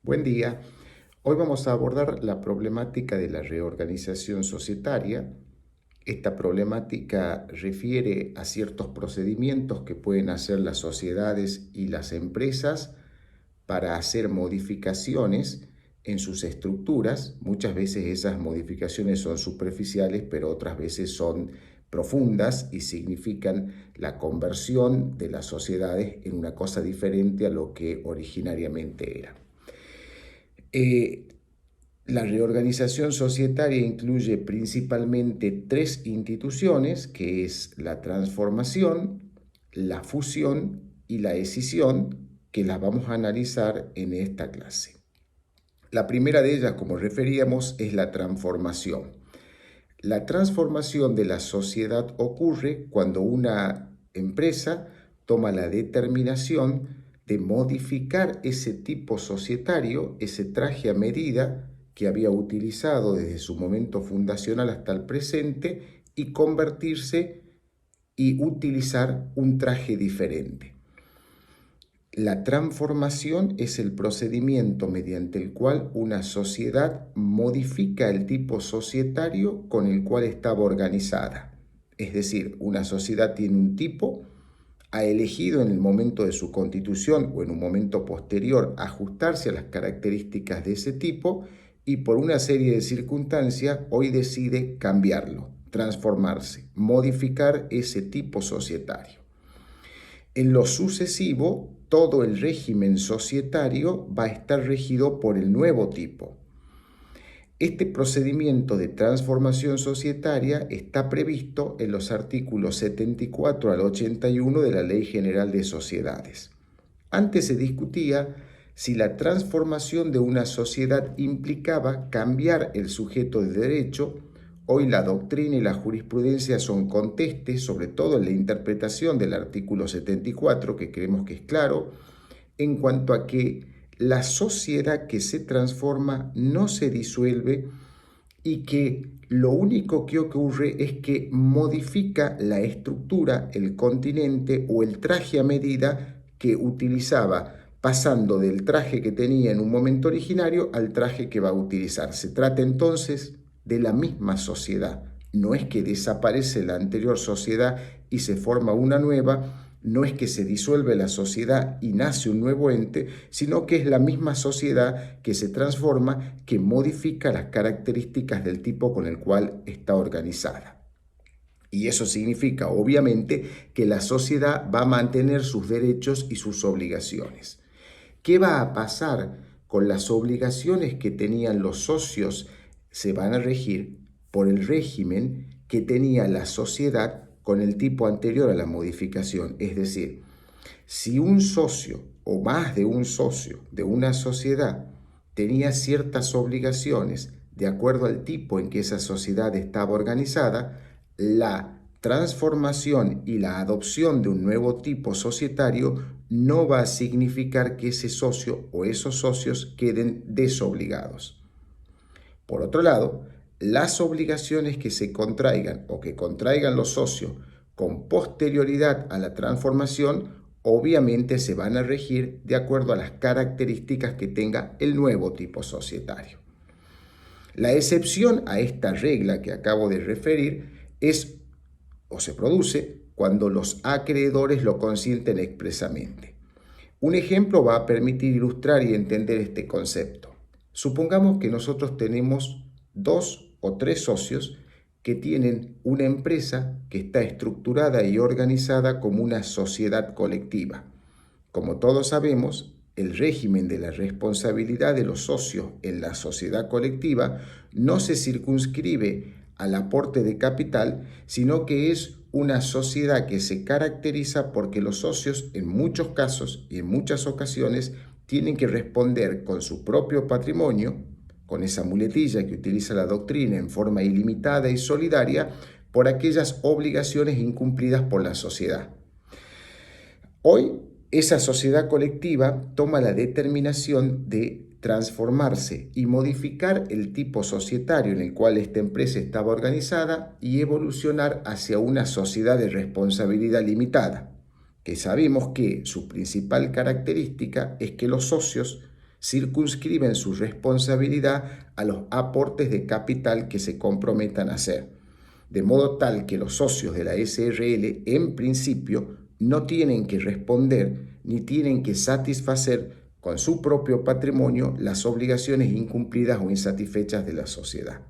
Buen día. Hoy vamos a abordar la problemática de la reorganización societaria. Esta problemática refiere a ciertos procedimientos que pueden hacer las sociedades y las empresas para hacer modificaciones en sus estructuras. Muchas veces esas modificaciones son superficiales, pero otras veces son profundas y significan la conversión de las sociedades en una cosa diferente a lo que originariamente era. La reorganización societaria incluye principalmente tres instituciones, que es la transformación, la fusión y la escisión, que las vamos a analizar en esta clase. La primera de ellas, como referíamos, es la transformación. La transformación de la sociedad ocurre cuando una empresa toma la determinación de modificar ese tipo societario, ese traje a medida que había utilizado desde su momento fundacional hasta el presente y convertirse y utilizar un traje diferente. La transformación es el procedimiento mediante el cual una sociedad modifica el tipo societario con el cual estaba organizada. Es decir, una sociedad tiene un tipo, ha elegido en el momento de su constitución o en un momento posterior ajustarse a las características de ese tipo y por una serie de circunstancias hoy decide cambiarlo, transformarse, modificar ese tipo societario. En lo sucesivo, todo el régimen societario va a estar regido por el nuevo tipo. Este procedimiento de transformación societaria está previsto en los artículos 74 al 81 de la Ley General de Sociedades. Antes se discutía si la transformación de una sociedad implicaba cambiar el sujeto de derecho. Hoy la doctrina y la jurisprudencia son contestes, sobre todo en la interpretación del artículo 74, que creemos que es claro, en cuanto a que la sociedad que se transforma no se disuelve y que lo único que ocurre es que modifica la estructura, el continente o el traje a medida que utilizaba, pasando del traje que tenía en un momento originario al traje que va a utilizar. Se trata entonces de la misma sociedad. No es que desaparece la anterior sociedad y se forma una nueva, no es que se disuelve la sociedad y nace un nuevo ente, sino que es la misma sociedad que se transforma, que modifica las características del tipo con el cual está organizada. Y eso significa, obviamente, que la sociedad va a mantener sus derechos y sus obligaciones. ¿Qué va a pasar con las obligaciones que tenían los socios? Se van a regir por el régimen que tenía la sociedad con el tipo anterior a la modificación. Es decir, si un socio o más de un socio de una sociedad tenía ciertas obligaciones de acuerdo al tipo en que esa sociedad estaba organizada, la transformación y la adopción de un nuevo tipo societario no va a significar que ese socio o esos socios queden desobligados. Por otro lado, las obligaciones que se contraigan o que contraigan los socios con posterioridad a la transformación obviamente se van a regir de acuerdo a las características que tenga el nuevo tipo societario. La excepción a esta regla que acabo de referir es o se produce cuando los acreedores lo consienten expresamente. Un ejemplo va a permitir ilustrar y entender este concepto. Supongamos que nosotros tenemos 2 o 3 socios que tienen una empresa que está estructurada y organizada como una sociedad colectiva. Como todos sabemos, el régimen de la responsabilidad de los socios en la sociedad colectiva no se circunscribe al aporte de capital, sino que es una sociedad que se caracteriza porque los socios en muchos casos y en muchas ocasiones tienen que responder con su propio patrimonio, con esa muletilla que utiliza la doctrina en forma ilimitada y solidaria, por aquellas obligaciones incumplidas por la sociedad. Hoy, esa sociedad colectiva toma la determinación de transformarse y modificar el tipo societario en el cual esta empresa estaba organizada y evolucionar hacia una sociedad de responsabilidad limitada, que sabemos que su principal característica es que los socios circunscriben su responsabilidad a los aportes de capital que se comprometan a hacer, de modo tal que los socios de la SRL en principio no tienen que responder ni tienen que satisfacer con su propio patrimonio las obligaciones incumplidas o insatisfechas de la sociedad.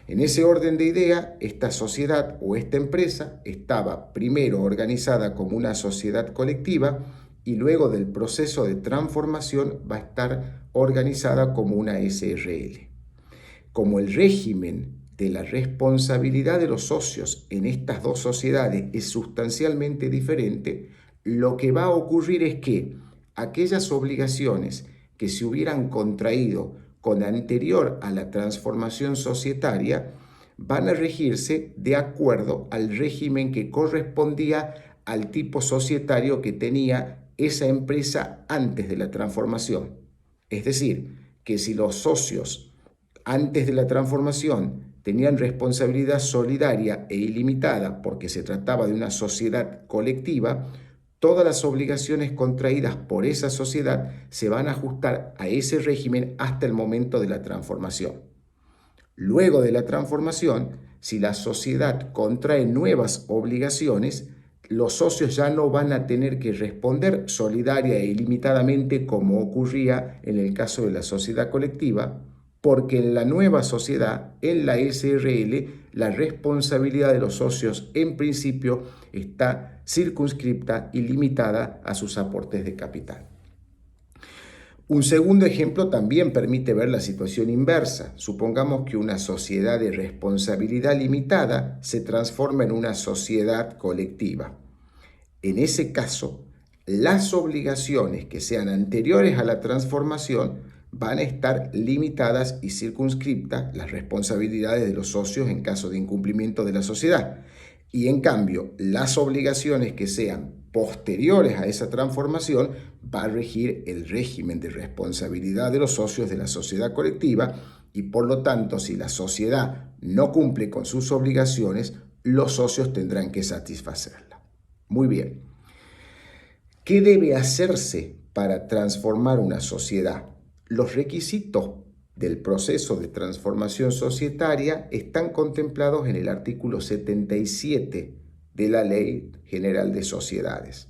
En ese orden de idea, esta sociedad o esta empresa estaba primero organizada como una sociedad colectiva y luego del proceso de transformación va a estar organizada como una SRL. Como el régimen de la responsabilidad de los socios en estas dos sociedades es sustancialmente diferente, lo que va a ocurrir es que aquellas obligaciones que se hubieran contraído con anterior a la transformación societaria van a regirse de acuerdo al régimen que correspondía al tipo societario que tenía esa empresa antes de la transformación. Es decir, que si los socios antes de la transformación tenían responsabilidad solidaria e ilimitada porque se trataba de una sociedad colectiva, todas las obligaciones contraídas por esa sociedad se van a ajustar a ese régimen hasta el momento de la transformación. Luego de la transformación, si la sociedad contrae nuevas obligaciones, los socios ya no van a tener que responder solidaria e ilimitadamente como ocurría en el caso de la sociedad colectiva, porque en la nueva sociedad, en la SRL, la responsabilidad de los socios en principio está circunscripta y limitada a sus aportes de capital. Un segundo ejemplo también permite ver la situación inversa. Supongamos que una sociedad de responsabilidad limitada se transforma en una sociedad colectiva. En ese caso, las obligaciones que sean anteriores a la transformación van a estar limitadas y circunscriptas las responsabilidades de los socios en caso de incumplimiento de la sociedad. Y en cambio, las obligaciones que sean posteriores a esa transformación va a regir el régimen de responsabilidad de los socios de la sociedad colectiva y por lo tanto, si la sociedad no cumple con sus obligaciones, los socios tendrán que satisfacerla. Muy bien. ¿Qué debe hacerse para transformar una sociedad? Los requisitos del proceso de transformación societaria están contemplados en el artículo 77 de la Ley General de Sociedades.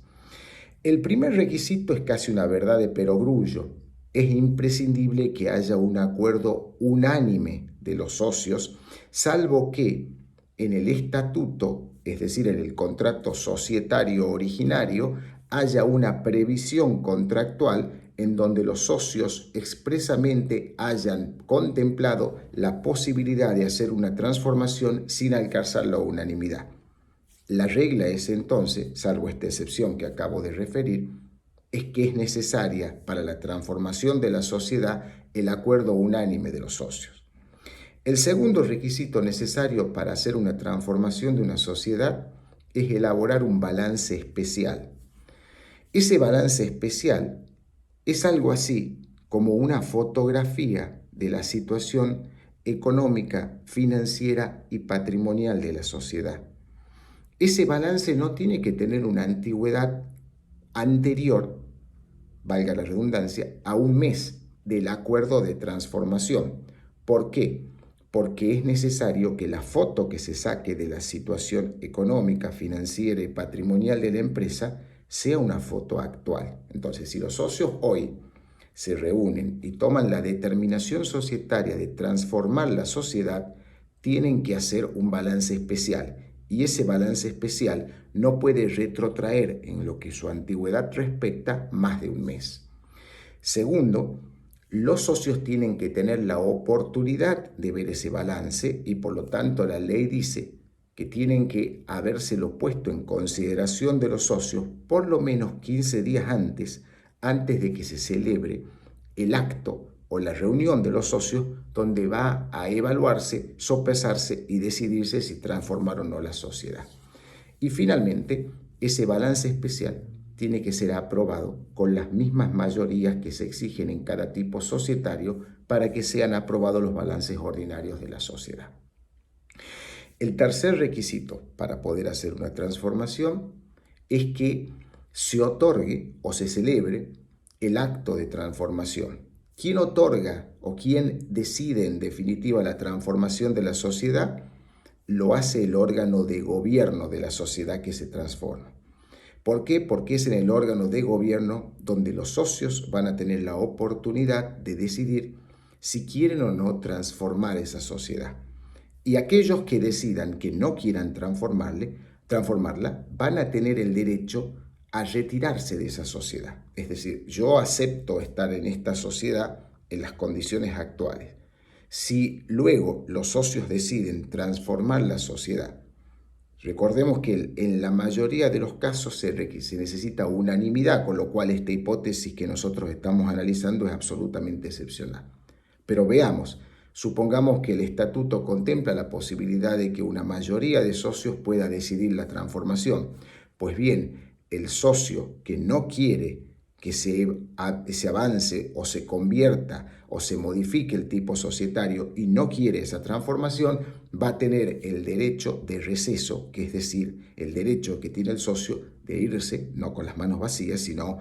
El primer requisito es casi una verdad de perogrullo. Es imprescindible que haya un acuerdo unánime de los socios, salvo que en el estatuto, es decir, en el contrato societario originario, haya una previsión contractual en donde los socios expresamente hayan contemplado la posibilidad de hacer una transformación sin alcanzar la unanimidad. La regla es entonces, salvo esta excepción que acabo de referir, es que es necesaria para la transformación de la sociedad el acuerdo unánime de los socios. El segundo requisito necesario para hacer una transformación de una sociedad es elaborar un balance especial. Ese balance especial es algo así como una fotografía de la situación económica, financiera y patrimonial de la sociedad. Ese balance no tiene que tener una antigüedad anterior, valga la redundancia, a un mes del acuerdo de transformación. ¿Por qué? Porque es necesario que la foto que se saque de la situación económica, financiera y patrimonial de la empresa sea una foto actual. Entonces, si los socios hoy se reúnen y toman la determinación societaria de transformar la sociedad, tienen que hacer un balance especial. Y ese balance especial no puede retrotraer en lo que su antigüedad respecta más de un mes. Segundo, los socios tienen que tener la oportunidad de ver ese balance y por lo tanto la ley dice que tienen que habérselo puesto en consideración de los socios por lo menos 15 días antes de que se celebre el acto o la reunión de los socios donde va a evaluarse, sopesarse y decidirse si transformar o no la sociedad. Y finalmente, ese balance especial tiene que ser aprobado con las mismas mayorías que se exigen en cada tipo societario para que sean aprobados los balances ordinarios de la sociedad. El tercer requisito para poder hacer una transformación es que se otorgue o se celebre el acto de transformación. ¿Quién otorga o quién decide en definitiva la transformación de la sociedad? Lo hace el órgano de gobierno de la sociedad que se transforma. ¿Por qué? Porque es en el órgano de gobierno donde los socios van a tener la oportunidad de decidir si quieren o no transformar esa sociedad. Y aquellos que decidan que no quieran transformarla, van a tener el derecho a retirarse de esa sociedad. Es decir, yo acepto estar en esta sociedad en las condiciones actuales. Si luego los socios deciden transformar la sociedad, recordemos que en la mayoría de los casos se necesita unanimidad, con lo cual esta hipótesis que nosotros estamos analizando es absolutamente excepcional. Pero veamos, supongamos que el estatuto contempla la posibilidad de que una mayoría de socios pueda decidir la transformación. Pues bien, el socio que no quiere que se avance o se convierta o se modifique el tipo societario y no quiere esa transformación, va a tener el derecho de receso, que es decir, el derecho que tiene el socio de irse, no con las manos vacías, sino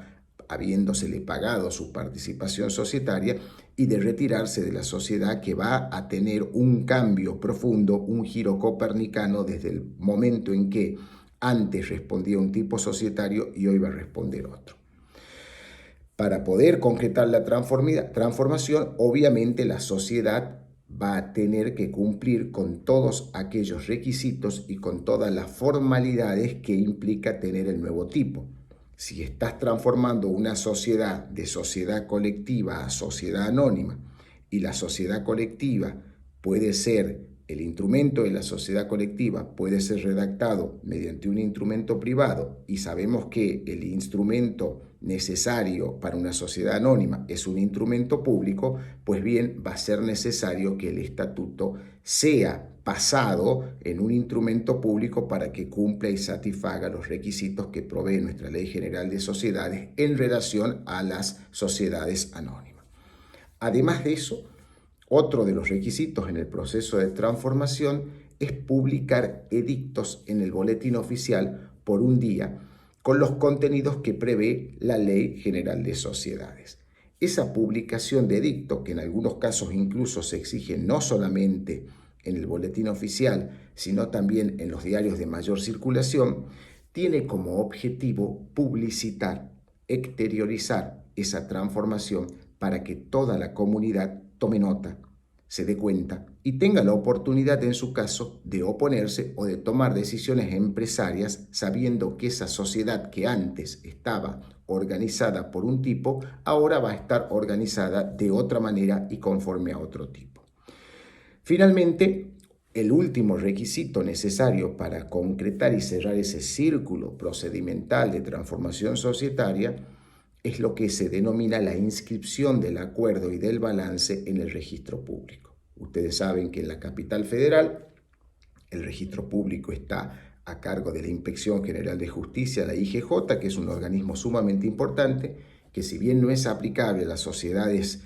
habiéndosele pagado su participación societaria, y de retirarse de la sociedad, que va a tener un cambio profundo, un giro copernicano desde el momento en que antes respondía un tipo societario y hoy va a responder otro. Para poder concretar la transformación, obviamente la sociedad va a tener que cumplir con todos aquellos requisitos y con todas las formalidades que implica tener el nuevo tipo. Si estás transformando una sociedad de sociedad colectiva a sociedad anónima, y la sociedad colectiva puede ser, el instrumento de la sociedad colectiva puede ser redactado mediante un instrumento privado, y sabemos que el instrumento necesario para una sociedad anónima es un instrumento público, pues bien, va a ser necesario que el estatuto sea pasado en un instrumento público para que cumpla y satisfaga los requisitos que provee nuestra Ley General de Sociedades en relación a las sociedades anónimas. Además de eso, otro de los requisitos en el proceso de transformación es publicar edictos en el boletín oficial por un día con los contenidos que prevé la Ley General de Sociedades. Esa publicación de edicto, que en algunos casos incluso se exige no solamente en el boletín oficial, sino también en los diarios de mayor circulación, tiene como objetivo publicitar, exteriorizar esa transformación para que toda la comunidad tome nota, se dé cuenta y tenga la oportunidad, en su caso, de oponerse o de tomar decisiones empresarias, sabiendo que esa sociedad que antes estaba organizada por un tipo, ahora va a estar organizada de otra manera y conforme a otro tipo. Finalmente, el último requisito necesario para concretar y cerrar ese círculo procedimental de transformación societaria es lo que se denomina la inscripción del acuerdo y del balance en el registro público. Ustedes saben que en la capital federal el registro público está a cargo de la Inspección General de Justicia, la IGJ, que es un organismo sumamente importante, que si bien no es aplicable a las sociedades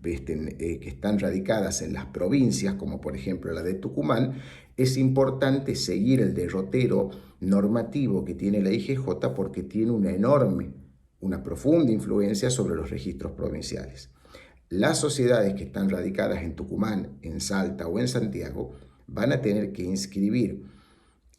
que están radicadas en las provincias, como por ejemplo la de Tucumán, es importante seguir el derrotero normativo que tiene la IGJ, porque tiene una profunda influencia sobre los registros provinciales. Las sociedades que están radicadas en Tucumán, en Salta o en Santiago van a tener que inscribir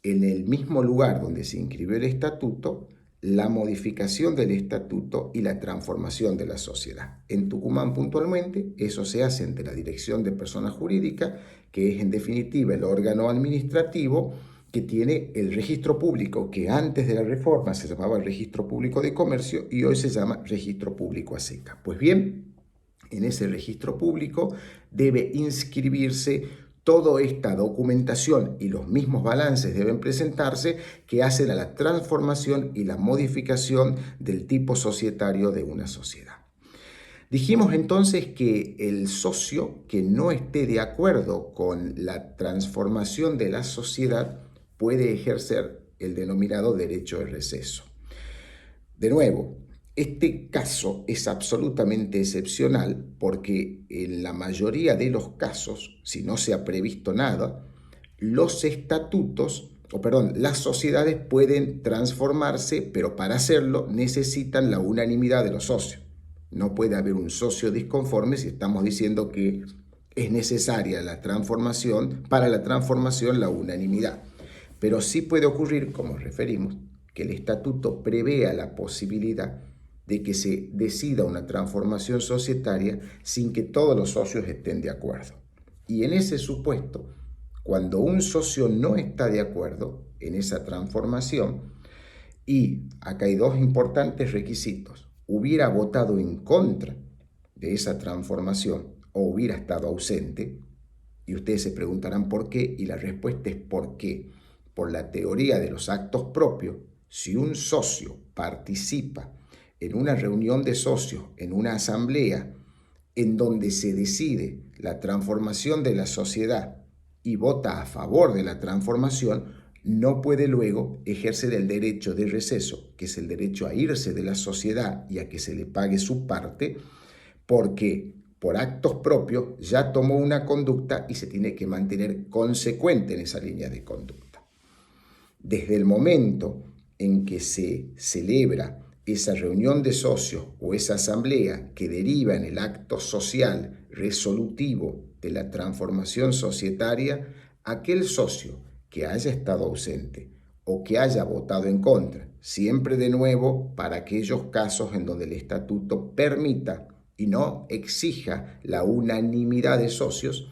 en el mismo lugar donde se inscribió el estatuto la modificación del estatuto y la transformación de la sociedad. En Tucumán puntualmente eso se hace ante la Dirección de Personas Jurídicas, que es en definitiva el órgano administrativo que tiene el registro público, que antes de la reforma se llamaba el Registro Público de Comercio y hoy se llama Registro Público a secas. Pues bien, en ese registro público debe inscribirse toda esta documentación, y los mismos balances deben presentarse que hacen a la transformación y la modificación del tipo societario de una sociedad. Dijimos entonces que el socio que no esté de acuerdo con la transformación de la sociedad puede ejercer el denominado derecho de receso. De nuevo, este caso es absolutamente excepcional porque en la mayoría de los casos, si no se ha previsto nada, las sociedades pueden transformarse, pero para hacerlo necesitan la unanimidad de los socios. No puede haber un socio disconforme si estamos diciendo que es necesaria la transformación, para la transformación la unanimidad. Pero sí puede ocurrir, como referimos, que el estatuto prevea la posibilidad de que se decida una transformación societaria sin que todos los socios estén de acuerdo. Y en ese supuesto, cuando un socio no está de acuerdo en esa transformación, y acá hay dos importantes requisitos, hubiera votado en contra de esa transformación o hubiera estado ausente, y ustedes se preguntarán por qué, y la respuesta es por qué. Por la teoría de los actos propios, si un socio participa en una reunión de socios, en una asamblea, en donde se decide la transformación de la sociedad y vota a favor de la transformación, no puede luego ejercer el derecho de receso, que es el derecho a irse de la sociedad y a que se le pague su parte, porque por actos propios ya tomó una conducta y se tiene que mantener consecuente en esa línea de conducta. Desde el momento en que se celebra esa reunión de socios o esa asamblea que deriva en el acto social resolutivo de la transformación societaria, aquel socio que haya estado ausente o que haya votado en contra, siempre de nuevo para aquellos casos en donde el estatuto permita y no exija la unanimidad de socios,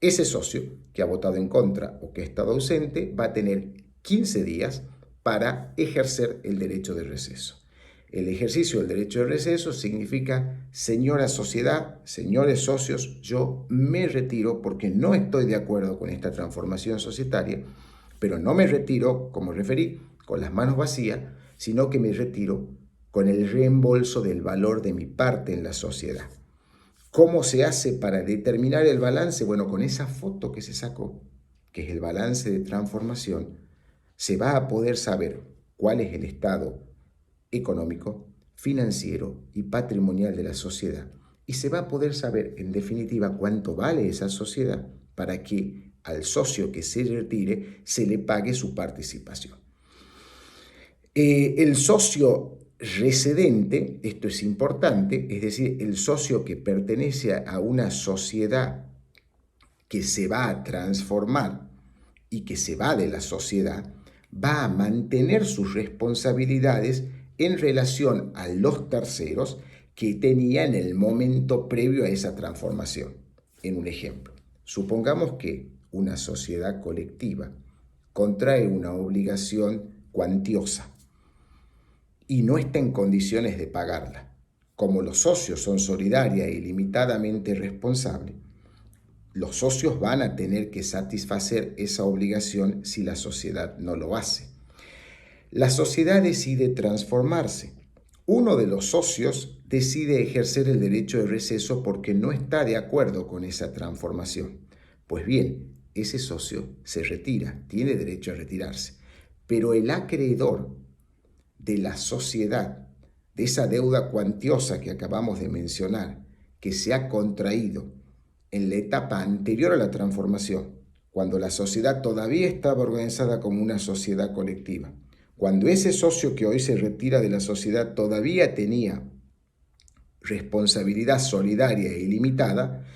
ese socio que ha votado en contra o que ha estado ausente va a tener 15 días para ejercer el derecho de receso. El ejercicio del derecho de receso significa, señora sociedad, señores socios, yo me retiro porque no estoy de acuerdo con esta transformación societaria, pero no me retiro, como referí, con las manos vacías, sino que me retiro con el reembolso del valor de mi parte en la sociedad. ¿Cómo se hace para determinar el balance? Bueno, con esa foto que se sacó, que es el balance de transformación, se va a poder saber cuál es el estado económico, financiero y patrimonial de la sociedad. Y se va a poder saber, en definitiva, cuánto vale esa sociedad para que al socio que se retire se le pague su participación. El socio recedente, esto es importante, es decir, el socio que pertenece a una sociedad que se va a transformar y que se va de la sociedad, va a mantener sus responsabilidades en relación a los terceros que tenía en el momento previo a esa transformación. En un ejemplo, supongamos que una sociedad colectiva contrae una obligación cuantiosa y no está en condiciones de pagarla. Como los socios son solidaria e ilimitadamente responsables, los socios van a tener que satisfacer esa obligación si la sociedad no lo hace. La sociedad decide transformarse. Uno de los socios decide ejercer el derecho de receso porque no está de acuerdo con esa transformación. Pues bien, ese socio se retira, tiene derecho a retirarse. Pero el acreedor de la sociedad, de esa deuda cuantiosa que acabamos de mencionar, que se ha contraído en la etapa anterior a la transformación, cuando la sociedad todavía estaba organizada como una sociedad colectiva, cuando ese socio que hoy se retira de la sociedad todavía tenía responsabilidad solidaria e ilimitada,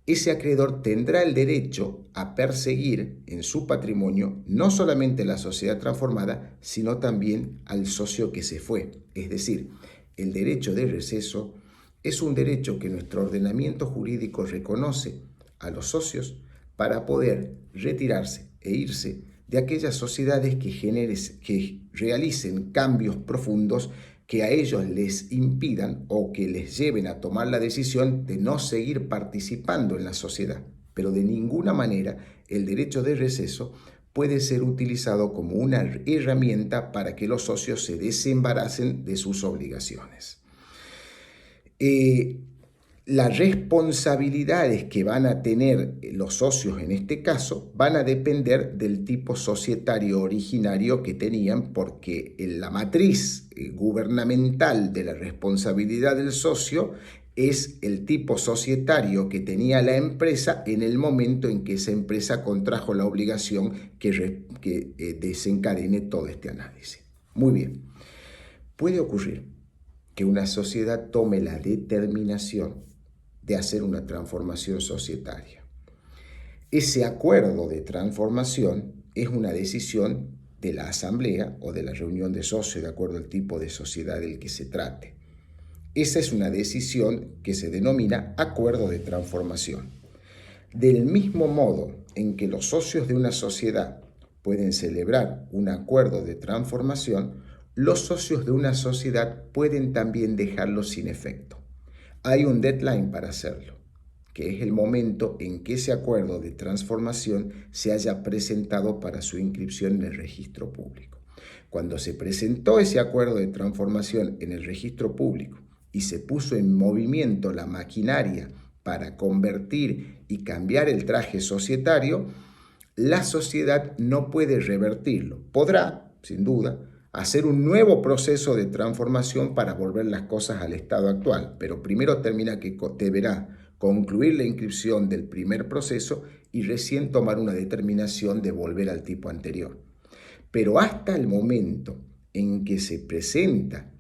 ese acreedor tendrá el derecho a perseguir en su patrimonio no solamente la sociedad transformada, sino también al socio que se fue. Es decir, el derecho de receso es un derecho que nuestro ordenamiento jurídico reconoce a los socios para poder retirarse e irse de aquellas sociedades que realicen cambios profundos que a ellos les impidan o que les lleven a tomar la decisión de no seguir participando en la sociedad. Pero de ninguna manera el derecho de receso puede ser utilizado como una herramienta para que los socios se desembaracen de sus obligaciones. Las responsabilidades que van a tener los socios en este caso van a depender del tipo societario originario que tenían, porque la matriz gubernamental de la responsabilidad del socio es el tipo societario que tenía la empresa en el momento en que esa empresa contrajo la obligación que desencadene todo este análisis. Muy bien, puede ocurrir que una sociedad tome la determinación de hacer una transformación societaria. Ese acuerdo de transformación es una decisión de la asamblea o de la reunión de socios de acuerdo al tipo de sociedad del que se trate. Esa es una decisión que se denomina acuerdo de transformación. Del mismo modo en que los socios de una sociedad pueden celebrar un acuerdo de transformación, los socios de una sociedad pueden también dejarlo sin efecto. Hay un deadline para hacerlo, que es el momento en que ese acuerdo de transformación se haya presentado para su inscripción en el registro público. Cuando se presentó ese acuerdo de transformación en el registro público y se puso en movimiento la maquinaria para convertir y cambiar el traje societario, la sociedad no puede revertirlo. Podrá, sin duda, hacer un nuevo proceso de transformación para volver las cosas al estado actual, pero primero deberá concluir la inscripción del primer proceso y recién tomar una determinación de volver al tipo anterior. Pero hasta el momento en que se presenta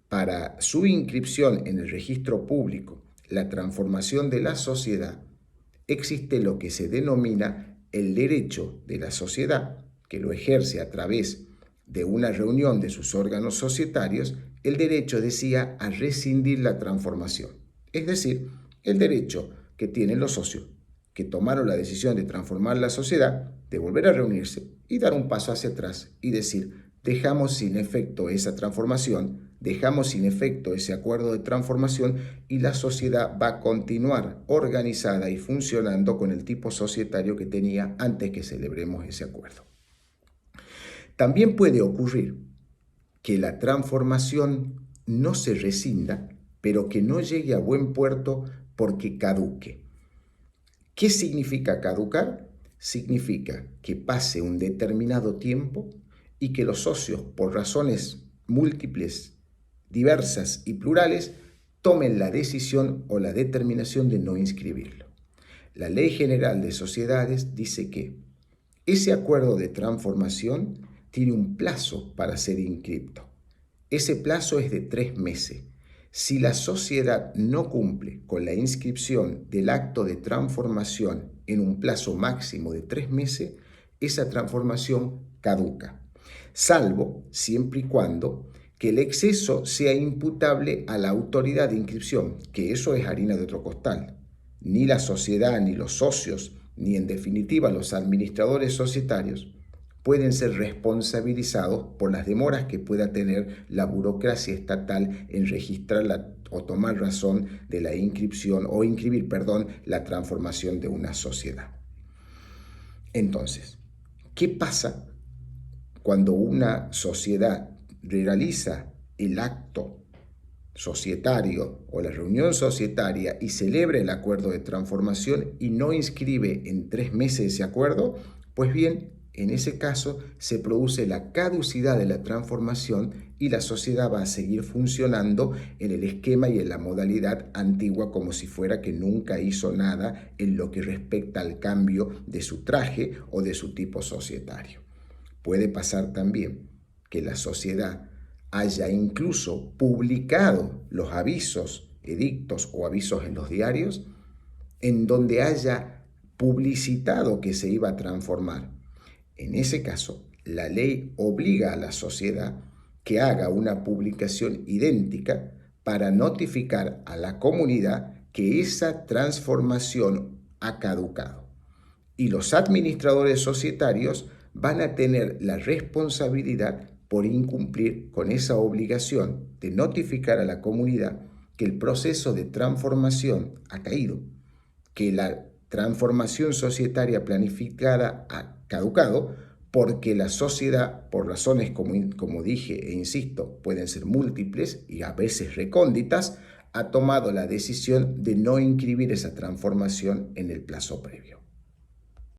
para su inscripción en el registro público la transformación de la sociedad, existe lo que se denomina el derecho de la sociedad, que lo ejerce a través de una reunión de sus órganos societarios, el derecho, decía, a rescindir la transformación. Es decir, el derecho que tienen los socios que tomaron la decisión de transformar la sociedad, de volver a reunirse y dar un paso hacia atrás y decir, dejamos sin efecto esa transformación, dejamos sin efecto ese acuerdo de transformación y la sociedad va a continuar organizada y funcionando con el tipo societario que tenía antes que celebremos ese acuerdo. También puede ocurrir que la transformación no se rescinda, pero que no llegue a buen puerto porque caduque. ¿Qué significa caducar? Significa que pase un determinado tiempo y que los socios, por razones múltiples, diversas y plurales, tomen la decisión o la determinación de no inscribirlo. La Ley General de Sociedades dice que ese acuerdo de transformación tiene un plazo para ser inscripto. Ese plazo es de 3 meses. Si la sociedad no cumple con la inscripción del acto de transformación en un plazo máximo de 3 meses, esa transformación caduca, salvo siempre y cuando que el exceso sea imputable a la autoridad de inscripción, que eso es harina de otro costal. Ni la sociedad, ni los socios, ni en definitiva los administradores societarios pueden ser responsabilizados por las demoras que pueda tener la burocracia estatal en registrar o tomar razón de la inscripción o inscribir, la transformación de una sociedad. Entonces, ¿qué pasa cuando una sociedad realiza el acto societario o la reunión societaria y celebra el acuerdo de transformación y no inscribe en 3 meses ese acuerdo? Pues bien, en ese caso se produce la caducidad de la transformación y la sociedad va a seguir funcionando en el esquema y en la modalidad antigua como si fuera que nunca hizo nada en lo que respecta al cambio de su traje o de su tipo societario. Puede pasar también que la sociedad haya incluso publicado los avisos, edictos o avisos en los diarios en donde haya publicitado que se iba a transformar. En ese caso, la ley obliga a la sociedad que haga una publicación idéntica para notificar a la comunidad que esa transformación ha caducado. Y los administradores societarios van a tener la responsabilidad por incumplir con esa obligación de notificar a la comunidad que el proceso de transformación ha caído, que la transformación societaria planificada ha caducado, porque la sociedad, por razones como dije e insisto, pueden ser múltiples y a veces recónditas, ha tomado la decisión de no inscribir esa transformación en el plazo previo.